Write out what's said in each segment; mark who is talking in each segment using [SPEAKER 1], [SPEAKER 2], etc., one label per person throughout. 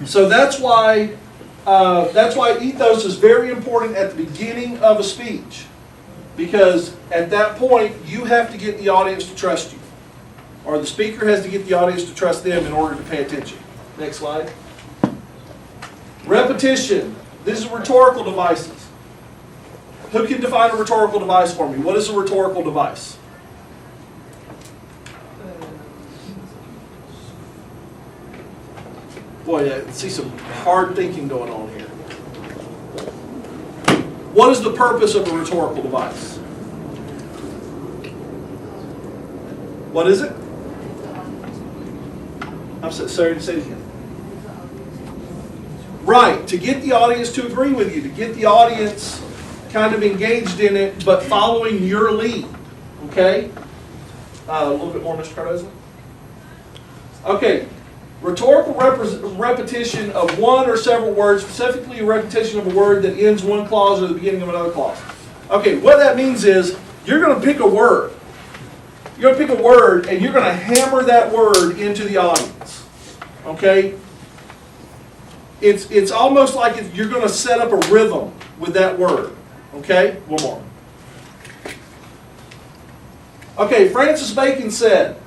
[SPEAKER 1] So that's why ethos is very important at the beginning of a speech, because at that point you have to get the audience to trust you, or the speaker has to get the audience to trust them in order to pay attention. Next slide. Repetition. These are rhetorical devices. Who can define a rhetorical device for me? What is a rhetorical device? Boy, I see some hard thinking going on here. What is the purpose of a rhetorical device? What is it? I'm sorry to say it again. Right, to get the audience to agree with you, to get the audience kind of engaged in it, but following your lead. Okay? A little bit more, Mr. Cardozo. Okay. Rhetorical repetition of one or several words, specifically a repetition of a word that ends one clause or the beginning of another clause. Okay, what that means is you're going to pick a word. You're going to pick a word and you're going to hammer that word into the audience. Okay? It's almost like you're going to set up a rhythm with that word. Okay? One more. Okay, Francis Bacon said,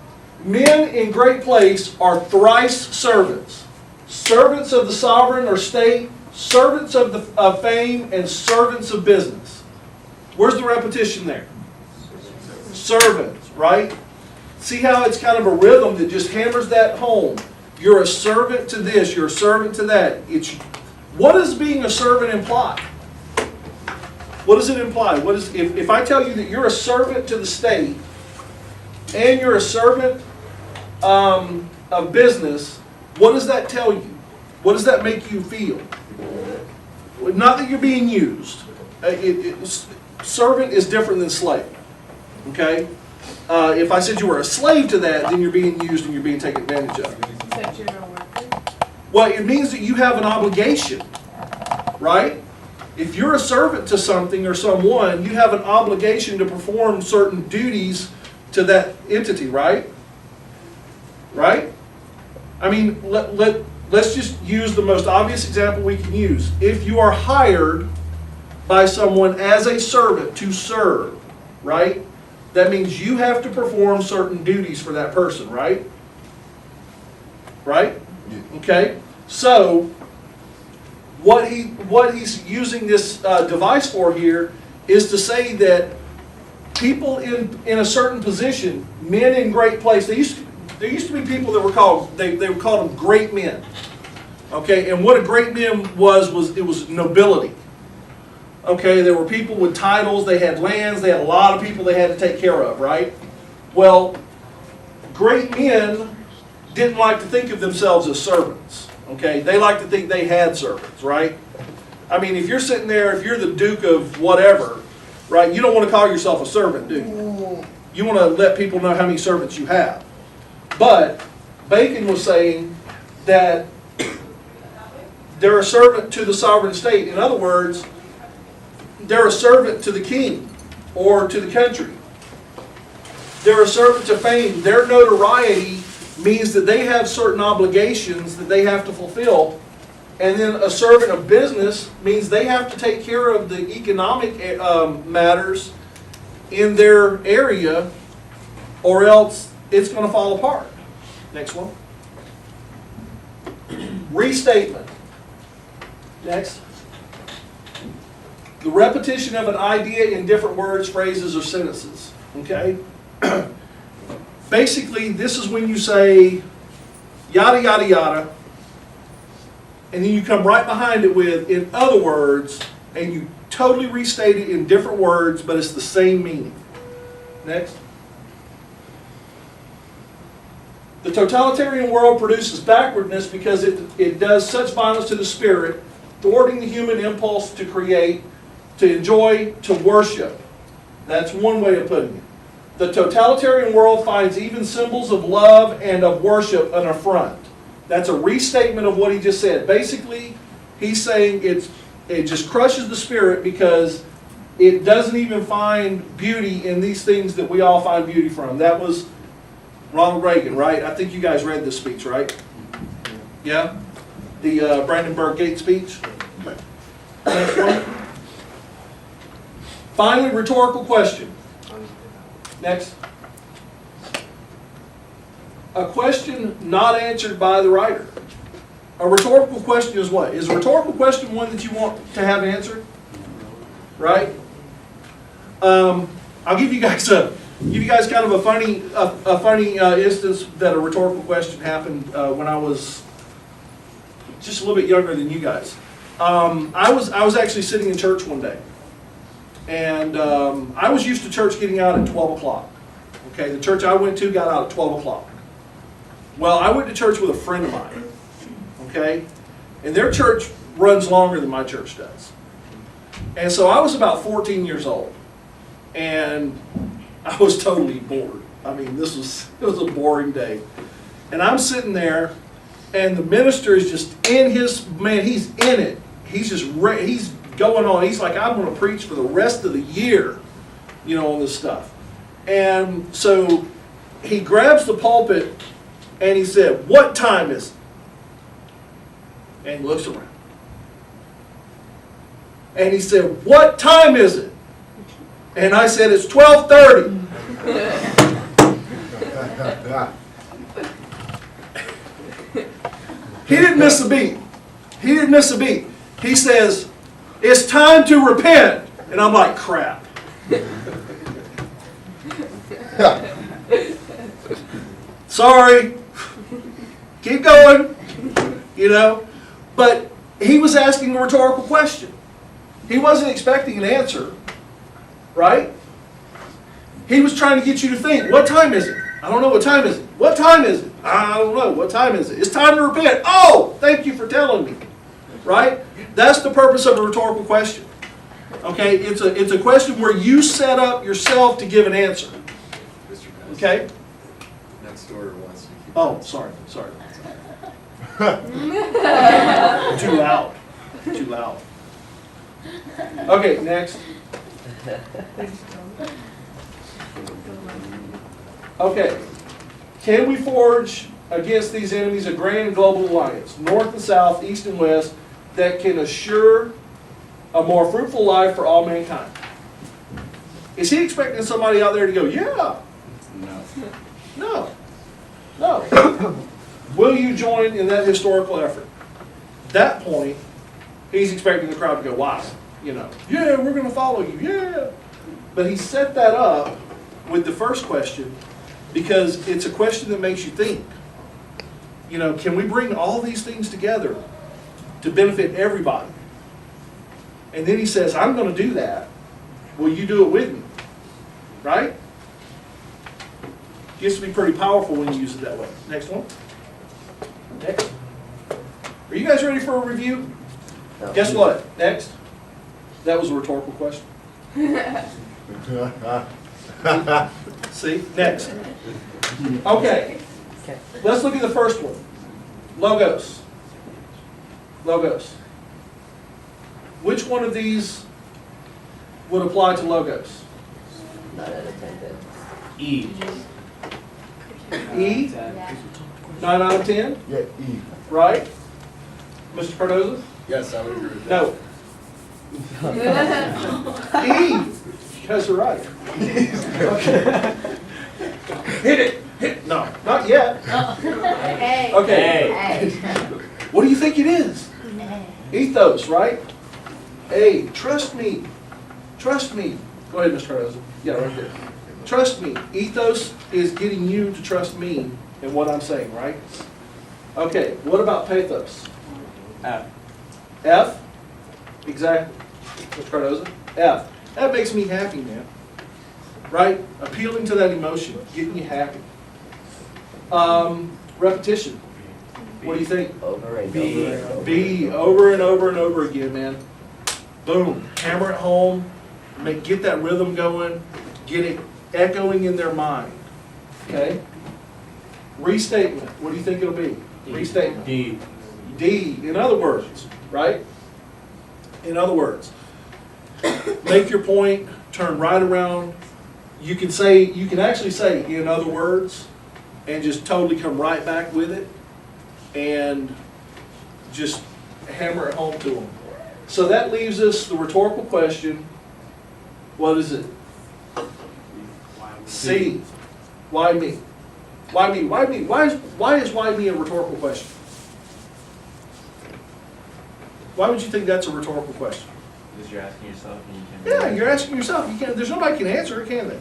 [SPEAKER 1] "Men in great place are thrice servants. Servants of the sovereign or state, servants of fame, and servants of business." Where's the repetition there? Servants, right? See how it's kind of a rhythm that just hammers that home. You're a servant to this, you're a servant to that. What does being a servant imply? What does it imply? If I tell you that you're a servant to the state and you're a servant of business, what does that tell you? What does that make you feel? Not that you're being used. Servant is different than slave. Okay? If I said you were a slave to that, then you're being used and you're being taken advantage of.
[SPEAKER 2] That you're a worker?
[SPEAKER 1] Well, it means that you have an obligation, right? If you're a servant to something or someone, you have an obligation to perform certain duties to that entity, right? Right? I mean, let's just use the most obvious example we can use. If you are hired by someone as a servant to serve, right? That means you have to perform certain duties for that person, right? Right? Okay? So, what he's using this device for here is to say that people in a certain position, men in great place, there used to be people that were called, they would call them great men. Okay, and what a great man was it was nobility. Okay, there were people with titles, they had lands, they had a lot of people they had to take care of, right? Well, great men didn't like to think of themselves as servants. Okay, they like to think they had servants, right? I mean, if you're sitting there, if you're the Duke of whatever, right, you don't want to call yourself a servant, do you? You want to let people know how many servants you have. But Bacon was saying that they're a servant to the sovereign state. In other words, they're a servant to the king or to the country. They're a servant to fame. Their notoriety means that they have certain obligations that they have to fulfill. And then a servant of business means they have to take care of the economic matters in their area, or else it's going to fall apart. Next one. Restatement. Next. The repetition of an idea in different words, phrases, or sentences. Okay? Basically, this is when you say yada, yada, yada, and then you come right behind it with, in other words, and you totally restate it in different words, but it's the same meaning. Next. The totalitarian world produces backwardness because it does such violence to the spirit, thwarting the human impulse to create, to enjoy, to worship. That's one way of putting it. The totalitarian world finds even symbols of love and of worship an affront. That's a restatement of what he just said. Basically, he's saying it just crushes the spirit because it doesn't even find beauty in these things that we all find beauty from. That was Ronald Reagan, right? I think you guys read this speech, right? Yeah? the Brandenburg Gate speech. Next one. Finally, rhetorical question. Next. A question not answered by the writer. A rhetorical question is what? Is a rhetorical question one that you want to have answered? Right? I'll give you guys kind of a funny instance that a rhetorical question happened when I was just a little bit younger than you guys. I was actually sitting in church one day, and I was used to church getting out at 12 o'clock. Okay, the church I went to got out at 12 o'clock. Well, I went to church with a friend of mine. Okay, and their church runs longer than my church does. And so I was about 14 years old, and I was totally bored. I mean, it was a boring day. And I'm sitting there, and the minister is just in his, man, he's in it. He's just, he's going on. He's like, I'm going to preach for the rest of the year, you know, on this stuff. And so he grabs the pulpit, and he said, "What time is it?" And he looks around. And he said, "What time is it?" And I said, "It's 12:30. He didn't miss a beat. He didn't miss a beat. He says, "It's time to repent." And I'm like, crap. Sorry. Keep going. You know? But he was asking a rhetorical question. He wasn't expecting an answer. Right? He was trying to get you to think, what time is it? I don't know, what time is it? What time is it? I don't know, what time is it? It's time to repent. Oh, thank you for telling me. Right? That's the purpose of a rhetorical question. Okay? It's a question where you set up yourself to give an answer. Okay?
[SPEAKER 2] Next door wants to keep.
[SPEAKER 1] Oh, sorry. Too loud. Too loud. Okay, next. Okay. Can we forge against these enemies a grand global alliance, north and south, east and west, that can assure a more fruitful life for all mankind? Is he expecting somebody out there to go, yeah? No. Will you join in that historical effort? At that point, he's expecting the crowd to go, wow, you know, yeah, we're going to follow you, yeah. But he set that up with the first question because it's a question that makes you think. You know, can we bring all these things together to benefit everybody? And then he says, I'm going to do that. Will you do it with me? Right? Gets to be pretty powerful when you use it that way. Next one. Next. Are you guys ready for a review?
[SPEAKER 3] No.
[SPEAKER 1] Guess what? Next. That was a rhetorical question. See? Next. Okay. Let's look at the first one. Logos. Logos. Which one of these would apply to logos?
[SPEAKER 3] Not unattended.
[SPEAKER 4] E.
[SPEAKER 1] E? 9 out of 10?
[SPEAKER 2] Yeah, E.
[SPEAKER 1] Right? Mr. Cardoza?
[SPEAKER 2] Yes, I would agree with that.
[SPEAKER 1] No. E. You guys are right. Okay. Hit it. No, not yet.
[SPEAKER 5] Hey.
[SPEAKER 1] Okay.
[SPEAKER 5] Hey.
[SPEAKER 1] What do you think it is? Ethos, right? A. Trust me. Trust me. Go ahead, Mr. Cardoza. Yeah, right there. Trust me. Ethos is getting you to trust me in what I'm saying, right? Okay, what about pathos?
[SPEAKER 4] F.
[SPEAKER 1] F? Exactly. Mr. Cardoza? F. That makes me happy, man. Right? Appealing to that emotion, getting you happy. Repetition. What do you think?
[SPEAKER 3] Over and
[SPEAKER 4] B.
[SPEAKER 3] over and over.
[SPEAKER 1] B, over and over and over again, man. Boom. Hammer it home. Get that rhythm going. Get it echoing in their mind. Okay? Restatement. What do you think it'll be? Restatement.
[SPEAKER 4] D.
[SPEAKER 1] D. In other words, right? In other words, make your point, turn right around. You can actually say, in other words, and just totally come right back with it. And just hammer it home to them. So that leaves us the rhetorical question, what is it? C. Why me? Why me? Why me? Why is why me a rhetorical question? Why would you think that's a rhetorical question?
[SPEAKER 4] Because you're asking yourself and you can.
[SPEAKER 1] Yeah, you're asking yourself. You can't. There's nobody can answer it, can they?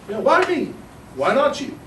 [SPEAKER 1] You know, why me? Why not you?